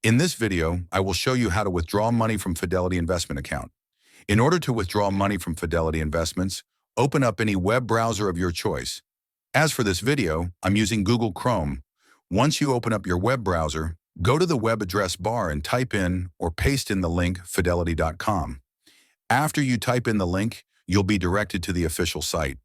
In this video, I will show you how to withdraw money from Fidelity investment account. In order to withdraw money from Fidelity Investments, open up any web browser of your choice. As for this video, I'm using Google Chrome. Once you open up your web browser, go to the web address bar and type in or paste in the link fidelity.com. After you type in the link, you'll be directed to the official site.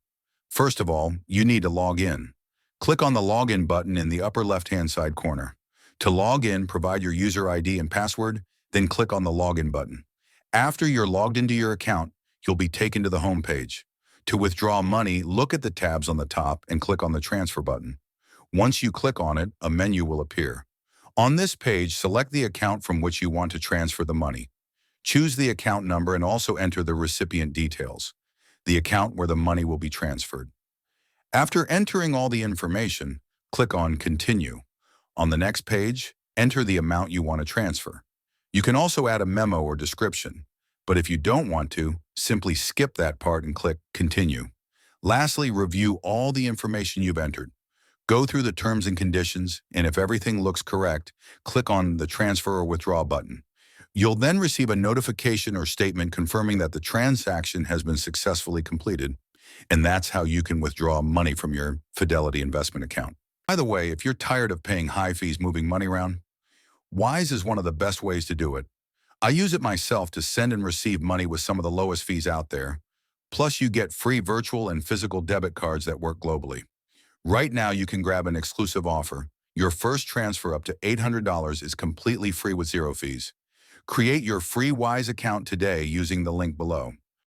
First of all, you need to log in. Click on the login button in the upper left-hand side corner. To log in, provide your user ID and password, then click on the login button. After you're logged into your account, you'll be taken to the home page. To withdraw money, look at the tabs on the top and click on the transfer button. Once you click on it, a menu will appear. On this page, select the account from which you want to transfer the money. Choose the account number and also enter the recipient details, the account where the money will be transferred. After entering all the information, click on Continue. On the next page, enter the amount you want to transfer. You can also add a memo or description, but if you don't want to, simply skip that part and click Continue. Lastly, review all the information you've entered. Go through the terms and conditions, and if everything looks correct, click on the Transfer or Withdraw button. You'll then receive a notification or statement confirming that the transaction has been successfully completed, and that's how you can withdraw money from your Fidelity investment account. By the way, if you're tired of paying high fees moving money around, Wise is one of the best ways to do it. I use it myself to send and receive money with some of the lowest fees out there. Plus, you get free virtual and physical debit cards that work globally. Right now, you can grab an exclusive offer. Your first transfer up to $800 is completely free with zero fees. Create your free Wise account today using the link below.